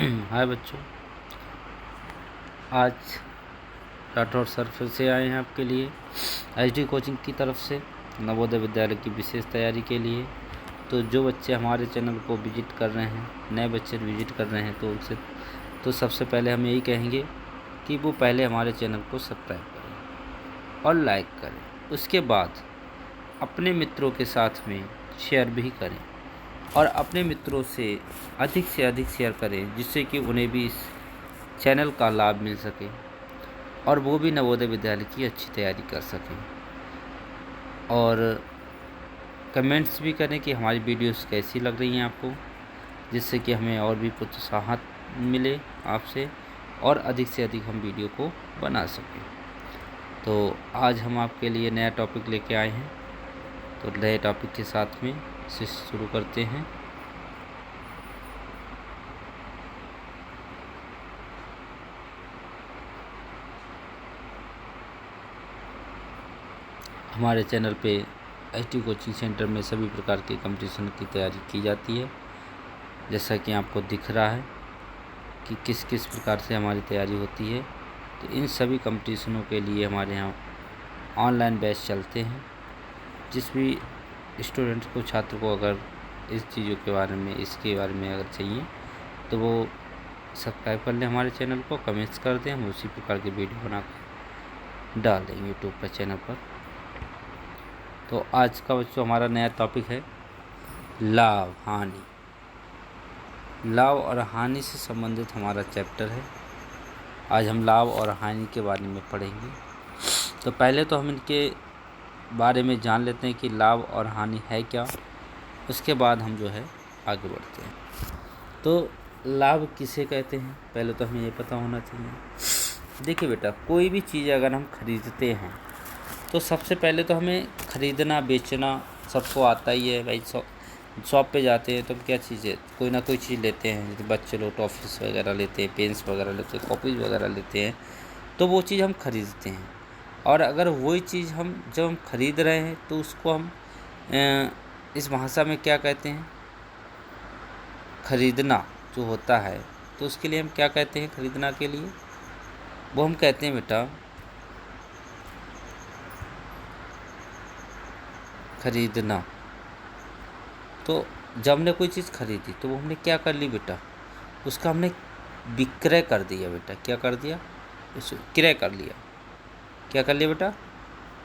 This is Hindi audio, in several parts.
हाय बच्चों, आज राठौर सर फिर से आए हैं आपके लिए एचडी कोचिंग की तरफ से नवोदय विद्यालय की विशेष तैयारी के लिए। तो जो बच्चे हमारे चैनल को विजिट कर रहे हैं, नए बच्चे विजिट कर रहे हैं, तो उनसे सबसे पहले हम यही कहेंगे कि वो पहले हमारे चैनल को सब्सक्राइब करें और लाइक करें। उसके बाद अपने मित्रों के साथ में शेयर भी करें और अपने मित्रों से अधिक शेयर करें, जिससे कि उन्हें भी इस चैनल का लाभ मिल सके और वो भी नवोदय विद्यालय की अच्छी तैयारी कर सकें। और कमेंट्स भी करें कि हमारी वीडियोस कैसी लग रही हैं आपको, जिससे कि हमें और भी प्रोत्साहन मिले आपसे और अधिक से अधिक हम वीडियो को बना सकें। तो आज हम आपके लिए नया टॉपिक लेके आए हैं, तो नए टॉपिक के साथ में इसे शुरू करते हैं। हमारे चैनल पे एचडी कोचिंग सेंटर में सभी प्रकार के कंपटीशन की तैयारी की जाती है, जैसा कि आपको दिख रहा है कि किस किस प्रकार से हमारी तैयारी होती है। तो इन सभी कंपटीशनों के लिए हमारे यहाँ ऑनलाइन बैच चलते हैं। जिस भी स्टूडेंट को, छात्र को अगर इस चीज़ों के बारे में, इसके बारे में अगर चाहिए तो वो सब्सक्राइब कर लें हमारे चैनल को, कमेंट्स कर दें, हम उसी प्रकार की वीडियो बना कर डाल देंगे यूट्यूब पर चैनल पर। तो आज का बच्चों हमारा नया टॉपिक है लाभ हानि। लाभ और हानि से संबंधित हमारा चैप्टर है। आज हम लाभ और हानि के बारे में पढ़ेंगे। तो पहले तो हम इनके बारे में जान लेते हैं कि लाभ और हानि है क्या, उसके बाद हम जो है आगे बढ़ते हैं। तो लाभ किसे कहते हैं, पहले तो हमें ये पता होना चाहिए। देखिए बेटा, कोई भी चीज़ अगर हम खरीदते हैं तो सबसे पहले तो हमें खरीदना बेचना सबको आता ही है भाई। शॉप पे जाते हैं तो क्या चीज़ है, कोई ना कोई चीज़ लेते हैं। जैसे बच्चे लोग टॉफीस वगैरह लेते हैं, पेन्स वगैरह लेते हैं, कॉपीज वगैरह लेते हैं, तो वो चीज़ हम खरीदते हैं। और अगर वही चीज़ जब हम खरीद रहे हैं तो उसको हम इस भाषा में क्या कहते हैं, खरीदना जो होता है, तो उसके लिए हम क्या कहते हैं, खरीदना के लिए वो हम कहते हैं बेटा खरीदना। तो जब हमने कोई चीज़ खरीदी तो वो हमने क्या कर ली बेटा, उसका हमने विक्रय कर दिया बेटा। क्या कर दिया, उसे क्रय कर लिया। क्या कर लिया बेटा,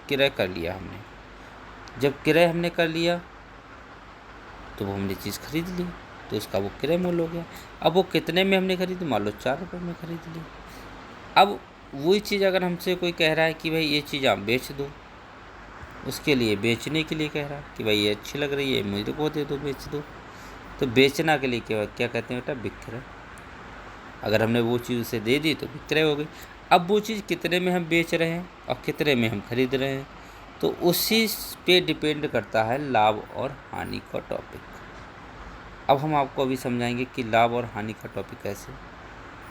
क्रय कर लिया हमने। जब क्रय हमने कर लिया तो वो हमने चीज़ खरीद ली, तो उसका वो क्रय मूल्य हो गया। अब वो कितने में हमने खरीदी, मान लो 4 रुपये में खरीद ली। अब वही चीज़ अगर हमसे कोई कह रहा है कि भाई ये चीज़ आप बेच दो, उसके लिए बेचने के लिए कह रहा है कि भाई ये अच्छी लग रही है, मुझे को दे दो, बेच दो, तो बेचना के लिए क्या कहते हैं बेटा, विक्रय। अगर हमने वो चीज़ उसे दे दी तो विक्रय हो गई। अब वो चीज़ कितने में हम बेच रहे हैं और कितने में हम खरीद रहे हैं, तो उसी पे डिपेंड करता है लाभ और हानि का टॉपिक। अब हम आपको अभी समझाएंगे कि लाभ और हानि का टॉपिक कैसे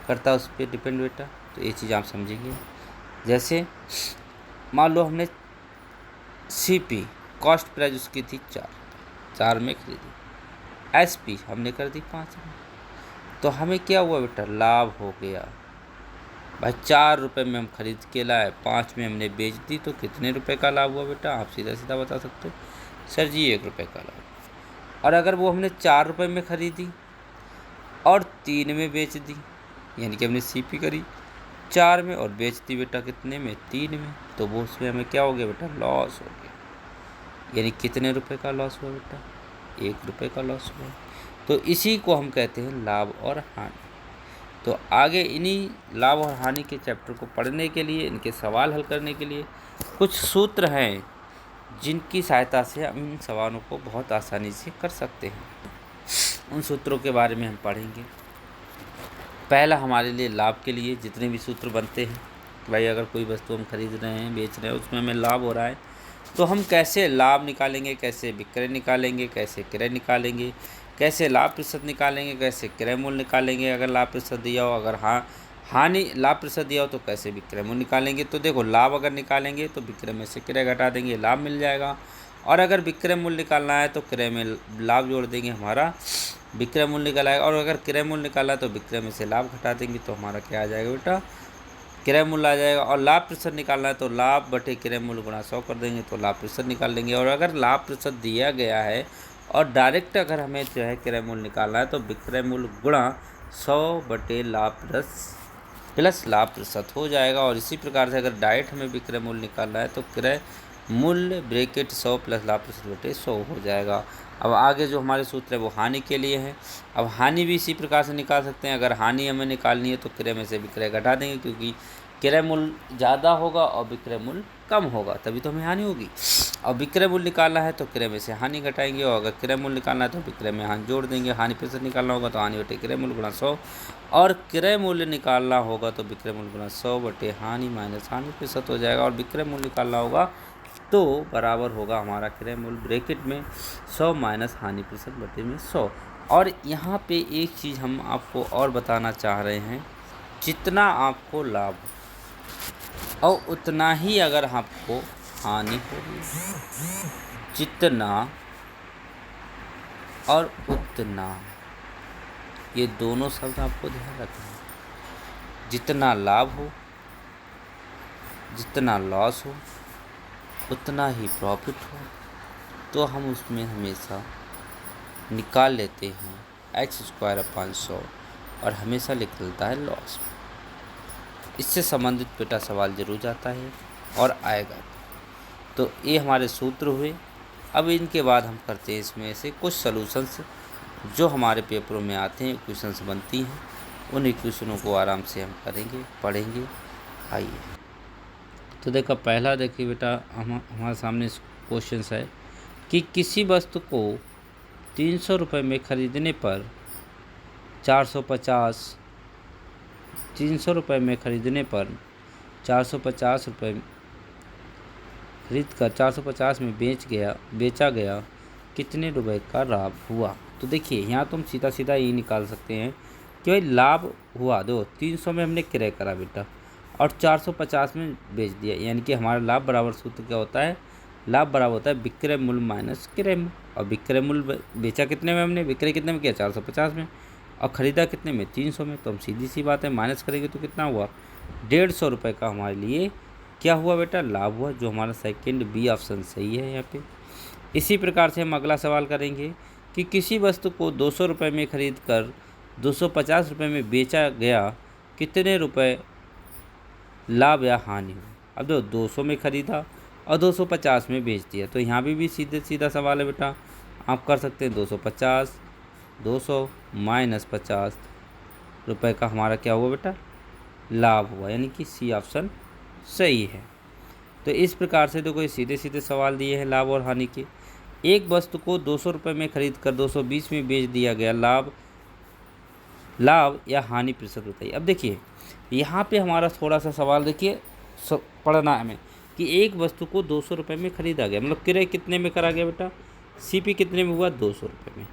करता है, उस पर डिपेंड बेटा। तो ये चीज़ आप समझेंगे। जैसे मान लो हमने CP कॉस्ट प्राइस उसकी थी 4 में खरीदी, SP हमने कर दी 5 में, तो हमें क्या हुआ बेटा, लाभ हो गया भाई। 4 रुपये में हम खरीद के लाए, 5 में हमने बेच दी, तो कितने रुपए का लाभ हुआ बेटा, आप सीधा सीधा बता सकते हो, सर जी 1 रुपये का लाभ। और अगर वो हमने 4 रुपये में खरीदी और 3 में बेच दी, यानी कि हमने CP करी 4 में और बेच दी बेटा कितने में, 3 में, तो वो उसमें हमें क्या हो गया बेटा, लॉस हो गया। यानी कितने रुपए का लॉस हुआ बेटा, 1 रुपये का लॉस हुआ। तो इसी को हम कहते हैं लाभ और हानि। तो आगे इन्हीं लाभ और हानि के चैप्टर को पढ़ने के लिए, इनके सवाल हल करने के लिए कुछ सूत्र हैं जिनकी सहायता से हम इन सवालों को बहुत आसानी से कर सकते हैं। उन सूत्रों के बारे में हम पढ़ेंगे। पहला हमारे लिए लाभ के लिए जितने भी सूत्र बनते हैं, भाई अगर कोई वस्तु हम खरीद रहे हैं, बेच रहे हैं, उसमें हमें लाभ हो रहा है, तो हम कैसे लाभ निकालेंगे, कैसे विक्रय निकालेंगे, कैसे क्रय निकालेंगे, कैसे लाभ प्रतिशत निकालेंगे, कैसे क्रय मूल्य निकालेंगे अगर लाभ प्रतिशत दिया हो, अगर हानि लाभ प्रतिशत दिया हो तो कैसे विक्रय मूल्य निकालेंगे। तो देखो, लाभ अगर निकालेंगे तो विक्रय में से क्रय घटा देंगे, लाभ मिल जाएगा। और अगर विक्रय मूल्य निकालना है तो क्रय में लाभ जोड़ देंगे, हमारा विक्रय मूल्य निकाला है। और अगर क्रय मूल्य निकालना है तो विक्रय में से लाभ घटा देंगे, तो हमारा क्या आ जाएगा बेटा, क्रय मूल्य आ जाएगा। और लाभ प्रतिशत निकालना है तो लाभ बटे क्रय मूल्य गुणा 100 कर देंगे, तो लाभ प्रतिशत निकाल लेंगे। और अगर लाभ प्रतिशत दिया गया है और डायरेक्ट अगर हमें जो है क्रय मूल्य निकालना है तो विक्रय मूल्य गुणा 100 बटे लाभ प्लस लाभ प्रतिशत हो जाएगा। और इसी प्रकार से अगर डायरेक्ट हमें विक्रय मूल्य निकालना है तो क्रय मूल्य ब्रैकेट 100 प्लस लाभ प्रतिशत बटे 100 हो जाएगा। अब आगे जो हमारे सूत्र है वो हानि के लिए है। अब हानि भी इसी प्रकार से निकाल सकते हैं। अगर हानि हमें निकालनी है तो क्रय में से विक्रय घटा देंगे, क्योंकि क्रय मूल्य ज़्यादा होगा और विक्रय मूल्य कम होगा, तभी तो हमें हानि होगी। और विक्रय मूल्य निकालना है तो क्रय में से हानि घटाएंगे, और अगर क्रय मूल्य निकालना है तो विक्रय में हानि जोड़ देंगे। हानि प्रतिशत निकालना होगा तो हानि बटे क्रय मूल्य गुणा 100, और क्रय मूल्य निकालना होगा तो विक्रय मूल्य गुणा 100 बटे हानि माइनस हानि प्रतिशत हो जाएगा। और विक्रय मूल्य निकालना होगा तो बराबर होगा हमारा क्रय मूल्य ब्रैकेट में 100 माइनस हानि प्रतिशत बटे में 100। और यहाँ पे एक चीज़ हम आपको और बताना चाह रहे हैं, जितना आपको लाभ और उतना ही अगर आपको हानि होगी, जितना और उतना, ये दोनों शब्द आपको ध्यान रखना है। जितना लाभ हो, जितना लॉस हो, उतना ही प्रॉफिट हो, तो हम उसमें हमेशा निकाल लेते हैं x²/100 और हमेशा निकलता है लॉस। इससे संबंधित बेटा सवाल जरूर जाता है और आएगा। तो ये हमारे सूत्र हुए। अब इनके बाद हम करते हैं इसमें से कुछ सॉल्यूशंस जो हमारे पेपरों में आते हैं, इक्वेशंस बनती हैं, उन इक्वेशनों को आराम से हम करेंगे, पढ़ेंगे। आइए तो देखो, पहला देखिए बेटा, हमारे सामने क्वेश्चन है कि किसी वस्तु को 300 रुपये में खरीदने पर 300 रुपये में खरीदने पर 450 रुपये खरीद कर 450 में बेचा गया, कितने रुपए का लाभ हुआ। तो देखिए यहाँ तो हम सीधा सीधा ये निकाल सकते हैं कि भाई लाभ हुआ, दो 300 में हमने क्रय करा बेटा और 450 में बेच दिया, यानी कि हमारा लाभ बराबर सूत्र क्या होता है, लाभ बराबर होता है विक्रय मूल्य माइनस क्रय मूल्य। और विक्रय मूल्य बेचा कितने में, हमने विक्रय कितने में किया, 450 में, और ख़रीदा कितने में, 300 में। तो हम सीधी सी बात है, माइनस करेंगे तो कितना हुआ, 150 रुपये का हमारे लिए क्या हुआ बेटा, लाभ हुआ, जो हमारा सेकंड बी ऑप्शन सही है यहाँ पे। इसी प्रकार से हम अगला सवाल करेंगे कि किसी वस्तु को 200 रुपये में खरीद कर 250 रुपये में बेचा गया, कितने रुपए लाभ या हानि हुई। अब दो 200 में ख़रीदा और 250 में बेच दिया, तो यहाँ भी सीधे सीधा सवाल है बेटा, आप कर सकते हैं 200 माइनस 50 रुपये का हमारा क्या हुआ बेटा, लाभ हुआ, यानी कि सी ऑप्शन सही है। तो इस प्रकार से देखो, सीधे सीधे सवाल दिए हैं लाभ और हानि के। एक वस्तु को 200 रुपये में खरीद कर 220 में बेच दिया गया, लाभ या हानि प्रतिशत बताइए। अब देखिए यहाँ पे हमारा थोड़ा सा सवाल देखिए पढ़ना है हमें कि एक वस्तु को 200 रुपये में खरीदा गया, मतलब क्रय कितने में करा गया बेटा, सीपी कितने में हुआ, 200 रुपये में।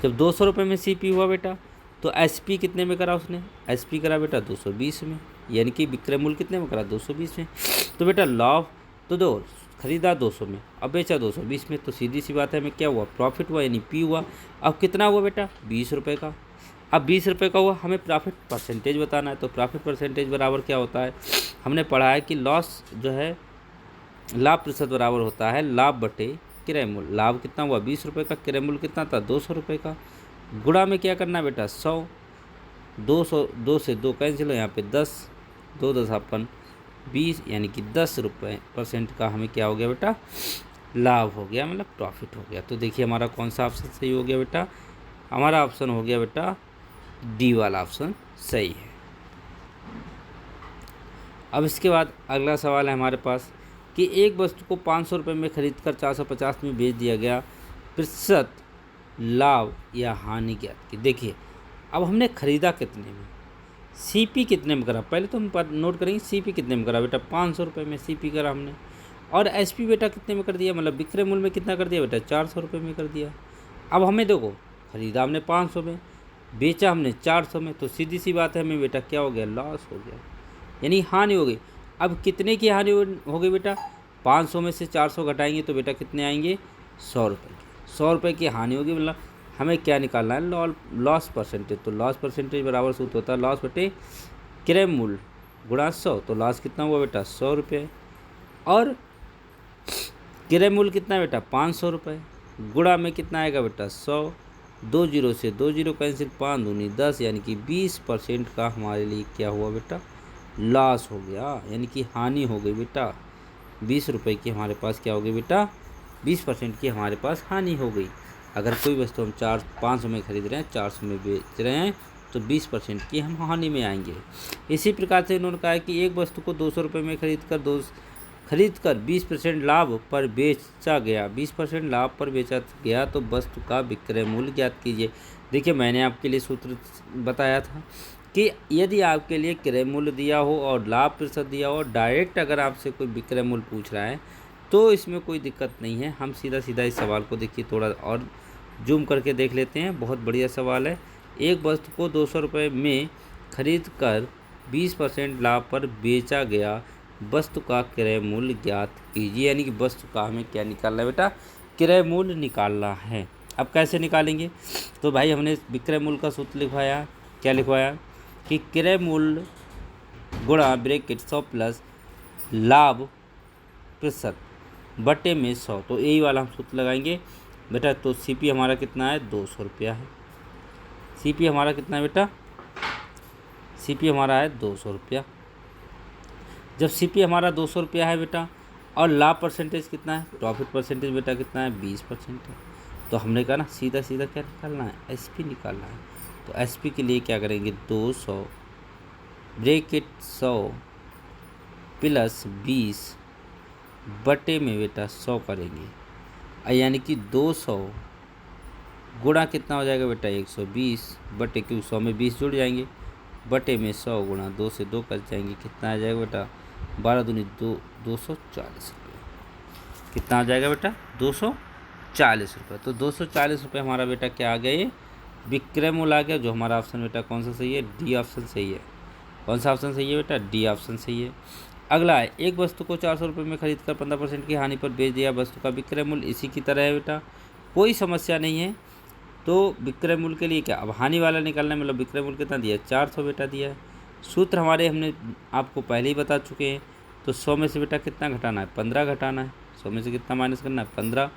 जब 200 रुपये में सीपी हुआ बेटा, तो एसपी कितने में करा उसने, एसपी करा बेटा 220 में, यानी कि विक्रय मूल्य कितने में करा, 220 में। तो बेटा लाभ तो दो खरीदा 200 में, अब बेचा 220 में, तो सीधी सी बात है हमें क्या हुआ, प्रॉफिट हुआ, यानी पी हुआ। अब कितना हुआ बेटा, 20 रुपये का। अब 20 रुपये का हुआ, हमें प्रॉफिट परसेंटेज बताना है, तो प्रॉफिट परसेंटेज बराबर क्या होता है, हमने पढ़ा है कि लॉस जो है लाभ प्रतिशत बराबर होता है लाभ बटे क्रय मूल्य। लाभ कितना हुआ, 20 रुपये का, क्रय मूल्य कितना था, 200 रुपये का। गुणा में क्या करना है बेटा, 100, 2 से 2 कैंसिल हो, यहाँ पे 10, 2 10 अपन 20, यानी कि 10 रुपये % का हमें क्या हो गया बेटा, लाभ हो गया, मतलब प्रॉफिट हो गया। तो देखिए हमारा कौन सा ऑप्शन सही हो गया बेटा, हमारा ऑप्शन हो गया बेटा डी वाला ऑप्शन सही है। अब इसके बाद अगला सवाल है हमारे पास कि एक वस्तु को 500 रुपये में खरीद कर 450 में बेच दिया गया, प्रतिशत लाभ या हानि ज्ञात की। देखिए अब हमने ख़रीदा कितने में, सीपी कितने में करा, पहले तो हम नोट करेंगे सीपी कितने में करा बेटा, 500 रुपये में सीपी करा हमने, और एसपी बेटा कितने में कर दिया, मतलब विक्रय मूल्य में कितना कर दिया बेटा, 400 रुपये में कर दिया। अब हमें देखो ख़रीदा हमने 500 में, बेचा हमने 400 में, तो सीधी सी बात है हमें बेटा क्या हो गया, लॉस हो गया, यानी हानि हो गई। अब कितने की हानि हो गई बेटा, 500 में से 400 घटाएंगे तो बेटा कितने आएंगे, 100 रुपये की। 100 रुपये की हानि होगी, मतलब हमें क्या निकालना है, लॉस परसेंटेज। तो लॉस परसेंटेज बराबर सूत्र होता है लॉस बटे क्रय मूल्य गुणा 100। तो लॉस कितना हुआ बेटा, 100 रुपये, और क्रय मूल्य कितना है बेटा, 500 रुपये, गुणा में कितना आएगा बेटा, 100। 2 जीरो से 2 जीरो कैंसिल, 5 दूनी 10, यानी कि 20% का हमारे लिए क्या हुआ बेटा, लॉस हो गया, यानी कि हानि हो गई बेटा। 20 रुपये की हमारे पास क्या हो गई बेटा, 20% की हमारे पास हानि हो गई। अगर कोई वस्तु हम 500 में खरीद रहे हैं, 400 में बेच रहे हैं, तो 20% की हम हानि में आएंगे। इसी प्रकार से इन्होंने कहा है कि एक वस्तु को 200 रुपये में खरीद कर 20% लाभ पर बेचा गया, 20% लाभ पर बेचा गया तो वस्तु का विक्रय मूल्य ज्ञात कीजिए। देखिए, मैंने आपके लिए सूत्र बताया था कि यदि आपके लिए क्रय मूल्य दिया हो और लाभ प्रतिशत दिया हो, डायरेक्ट अगर आपसे कोई विक्रय मूल्य पूछ रहा है तो इसमें कोई दिक्कत नहीं है। हम सीधा सीधा इस सवाल को देखिए, थोड़ा और जूम करके देख लेते हैं। बहुत बढ़िया सवाल है। एक वस्तु को 200 रुपये में खरीद कर 20% लाभ पर बेचा गया, वस्तु का क्रय मूल्य ज्ञात कीजिए। यानी कि वस्तु का हमें क्या निकालना है बेटा, क्रय मूल्य निकालना है। अब कैसे निकालेंगे, तो भाई हमने विक्रय मूल्य का सूत्र लिखवाया, क्या लिखवाया कि क्रय मूल्य गुणा ब्रैकेट 100 प्लस लाभ प्रतिशत बटे में 100। तो यही वाला हम सूत्र लगाएंगे बेटा। तो सीपी हमारा कितना है, 200 रुपया है। सीपी हमारा कितना है बेटा, सीपी हमारा है 200 रुपया। जब सीपी हमारा 200 रुपया है बेटा, और लाभ परसेंटेज कितना है, प्रॉफिट परसेंटेज बेटा कितना है, 20% है। तो हमने कहा ना, सीधा सीधा क्या निकालना है, एसपी निकालना है। तो एसपी के लिए क्या करेंगे, 200 ब्रैकेट 100 प्लस 20 बटे में बेटा 100 करेंगे, यानी कि 200 गुणा कितना हो जाएगा बेटा, 120 बटे, क्योंकि 100 में 20 जुड़ जाएंगे, बटे में 100 गुणा 2 से 2 कर जाएंगे, कितना आ जाएगा बेटा, 12 दूनी 240 रुपये। कितना आ जाएगा बेटा, 240 रुपये। तो 240 रुपये हमारा बेटा क्या आ गया, ये विक्रय मूल्य आ गया। जो हमारा ऑप्शन बेटा कौन सा सही है, डी ऑप्शन सही है। कौन सा ऑप्शन सही है बेटा, डी ऑप्शन सही है। अगला है, एक वस्तु को 400 रुपये में खरीद कर 15% की हानि पर बेच दिया, वस्तु का विक्रय मूल्य इसी की तरह है बेटा, कोई समस्या नहीं है। तो विक्रय मूल्य के लिए क्या, अब हानि वाला निकालना है, मतलब विक्रय मूल्य कितना दिया है, 400 बेटा दिया है। सूत्र हमारे हमने आपको पहले ही बता चुके हैं। तो 100 में से बेटा कितना घटाना है, 15 घटाना है। 100 में से कितना माइनस करना है, 15,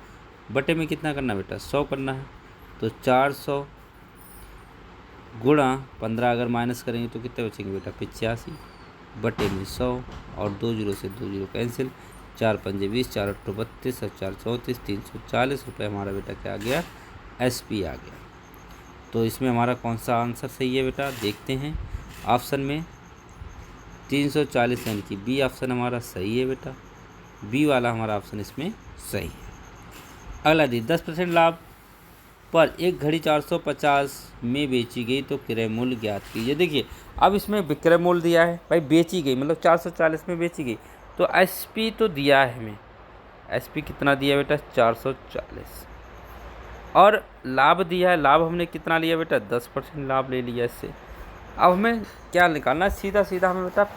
बटे में कितना करना है बेटा, 100 करना है। तो 400 गुणा 15 अगर माइनस करेंगे तो कितने बचेंगे बेटा, 85 बटे में 100, और 2 जीरो से 2 जीरो कैंसिल, 4 पंजे 20, 4 अट्ठो 32 और 4 34, 340 रुपये हमारा बेटा क्या आ गया, एसपी आ गया। तो इसमें हमारा कौन सा आंसर सही है बेटा, देखते हैं। ऑप्शन में 340 यानी कि बी ऑप्शन हमारा सही है बेटा, बी वाला हमारा ऑप्शन इसमें सही है। अगला दी 10% लाभ पर एक घड़ी 450 में बेची गई तो क्रय मूल्य ज्ञात कीजिए। देखिए, अब इसमें विक्रय मूल्य दिया है भाई, बेची गई मतलब 440 में बेची गई, तो एसपी तो दिया है हमें। एसपी कितना दिया बेटा, 440, और लाभ दिया है। लाभ हमने कितना लिया बेटा, 10% लाभ ले लिया इससे। अब हमें क्या निकालना है, सीधा सीधा हमें बेटा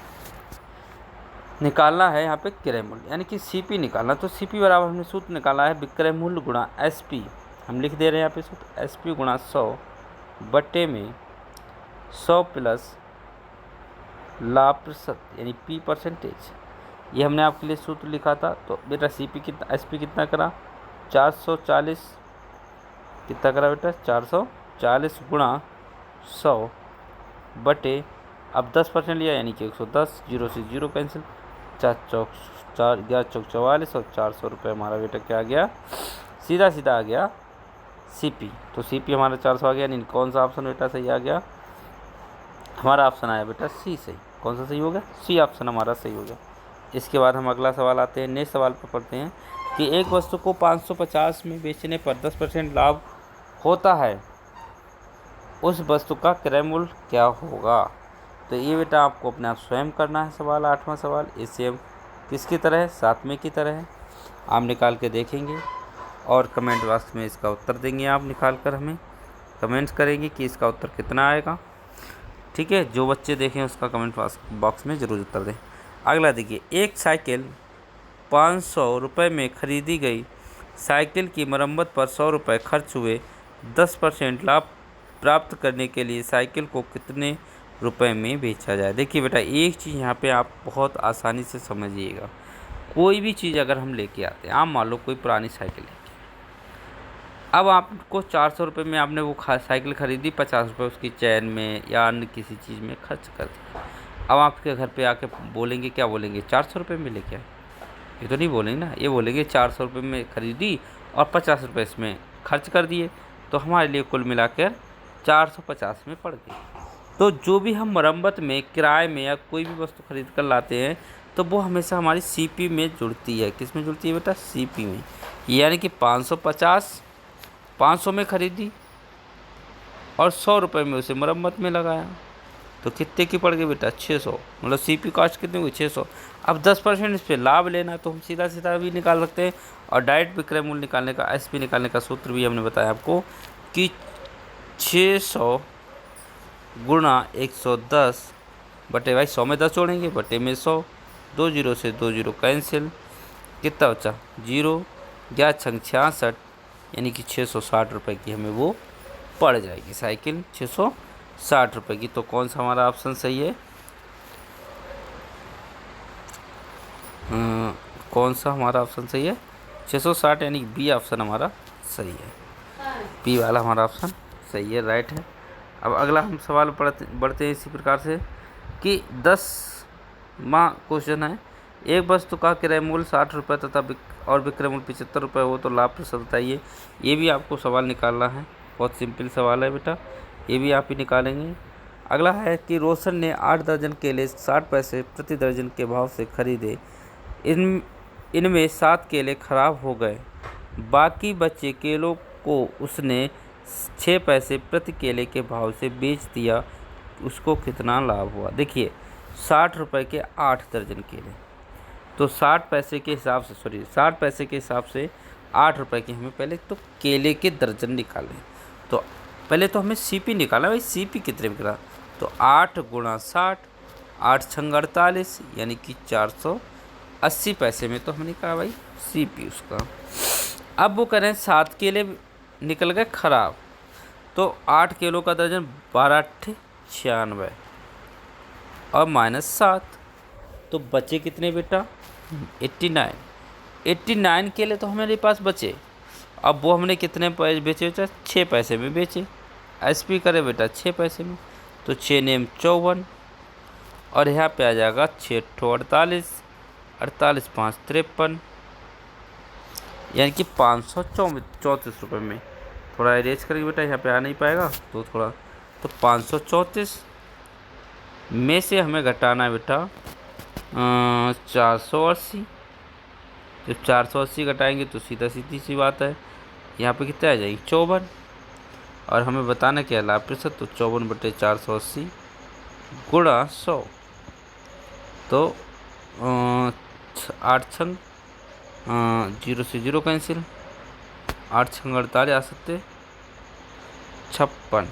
निकालना है यहाँ पे क्रय मूल्य, यानी कि सीपी निकालना। तो सीपी बराबर हमने सूत्र निकाला है विक्रय मूल्य गुणा एसपी। हम लिख दे रहे हैं यहाँ पे सूत्र, एसपी गुणा 100 बटे में 100 प्लस लाभ प्रतिशत, यानी पी परसेंटेज। ये हमने आपके लिए सूत्र लिखा था। तो बेटा सीपी कितना, एसपी कितना करा, 440, कितना करा बेटा, 440 गुणा 100 बटे, अब 10% लिया यानी कि 110, जीरो से जीरो कैंसिल, 4 चौक 4 11 चौक 44, और 400 रुपये हमारा बेटा क्या आ गया, सीधा सीधा आ गया सीपी। तो सीपी हमारा 400 आ गया, यानी कौन सा ऑप्शन बेटा सही आ गया, हमारा ऑप्शन आया बेटा सी सही। कौन सा सही हो गया, सी ऑप्शन हमारा सही हो गया। इसके बाद हम अगला सवाल आते हैं, नेक्स्ट सवाल पर पढ़ते हैं कि एक वस्तु को 550 में बेचने पर 10% लाभ होता है, उस वस्तु का क्रय मूल्य क्या होगा। तो ये बेटा आपको अपने आप स्वयं करना है सवाल, 8वां सवाल। इससे हम किसकी तरह है, 7वें की तरह है। आप निकाल के देखेंगे और कमेंट बॉक्स में इसका उत्तर देंगे। आप निकाल कर हमें कमेंट्स करेंगे कि इसका उत्तर कितना आएगा। ठीक है, जो बच्चे देखें उसका कमेंट बॉक्स में ज़रूर उत्तर दें। अगला देखिए, एक साइकिल 500 रुपये में खरीदी गई साइकिल की मरम्मत पर 100 रुपये खर्च हुए। 10% लाभ प्राप्त करने के लिए साइकिल को कितने रुपए में बेचा जाए। देखिए बेटा, एक चीज़ यहाँ पे आप बहुत आसानी से समझिएगा। कोई भी चीज़ अगर हम लेके आते हैं, आप मान लो कोई पुरानी साइकिल लेके, अब आपको 400 रुपये में आपने वो साइकिल खरीदी, 50 रुपये उसकी चैन में या अन्य किसी चीज़ में खर्च कर दिया। अब आपके घर पे आके बोलेंगे, क्या बोलेंगे, 400 रुपये में लेके आए? ये तो नहीं बोलेंगे ना, ये बोलेंगे 400 रुपये में खरीदी और 50 रुपये इसमें खर्च कर दिए, तो हमारे लिए कुल मिलाकर 450 में पड़ गई। तो जो भी हम मरम्मत में, किराए में या कोई भी वस्तु खरीद कर लाते हैं, तो वो हमेशा हमारी सीपी में जुड़ती है। किस में जुड़ती है बेटा? सीपी में। यानी कि 500 में खरीदी और 100 रुपये में उसे मरम्मत में लगाया, तो कितने की पड़ गई बेटा? 600। मतलब सीपी कॉस्ट कितनी हुई? 600। अब 10% इस पर लाभ लेना, तो हम सीधा सीधा भी निकाल सकते हैं। और डायरेक्ट विक्रय मूल्य निकालने का, एसपी निकालने का सूत्र भी हमने बताया आपको कि 600 गुणा 110 बटे, भाई 100 में 10 जोड़ेंगे, बटे में 100, 2 जीरो से 2 जीरो कैंसिल, कितना बचा? 0, 11 छंग 66, यानी कि 660 रुपये की हमें वो पड़ जाएगी साइकिल, 660 रुपये की। तो कौन सा हमारा ऑप्शन सही है? कौन सा हमारा ऑप्शन सही है? 660, यानी कि बी ऑप्शन हमारा सही है। बी वाला हमारा ऑप्शन सही है, राइट है। अब अगला हम सवाल बढ़ते हैं इसी प्रकार से कि 10वां क्वेश्चन है, एक वस्तु का क्रय मूल्य 60 रुपये तथा और विक्रय मूल्य 75 रुपये हो तो लाभ प्रतिशत बताइए। ये भी आपको सवाल निकालना है, बहुत सिंपल सवाल है बेटा, ये भी आप ही निकालेंगे। अगला है कि रोशन ने 8 दर्जन केले 60 पैसे प्रति दर्जन के भाव से खरीदे। इनमें 7 केले खराब हो गए, बाकी बचे केलों को उसने 6 पैसे प्रति केले के भाव से बेच दिया, उसको कितना लाभ हुआ? देखिए, 60 रुपये के 8 दर्जन केले, तो 60 पैसे के हिसाब से 60 पैसे के हिसाब से 8 रुपये की हमें पहले तो केले के दर्जन निकालें। तो पहले तो हमें सीपी निकालना, भाई सीपी कितने में करा? तो 8 गुणा 60, 8 छंग 48, यानी कि 480 पैसे में तो हमने कहा भाई सीपी उसका। अब वो करें 7 केले निकल गए खराब, तो 8 किलो का दर्जन 12 8 96 और -7, तो बचे कितने बेटा? 89 केले तो हमारे पास बचे। अब वो हमने कितने पैसे बेचे? 6 पैसे में बेचे। एसपी करे बेटा 6 पैसे में, तो 6 नेम 54 और यहाँ पे आ जाएगा 6 48, 48 5 53, यानी कि 534 रुपये में। थोड़ा एरेज करेंगे बेटा, यहाँ पे आ नहीं पाएगा तो थोड़ा, तो 534 में से हमें घटाना है बेटा 480। जब 480 घटाएंगे तो सीधी सी बात है, यहाँ पे कितना आ जाएगी? 54, और हमें बताना क्या लाभ प्रतिशत, तो 54 बटे 480 गुणा 100, तो 8 छंग 0 से 0 कैंसिल, 8 छंग 48 आ सकते 56।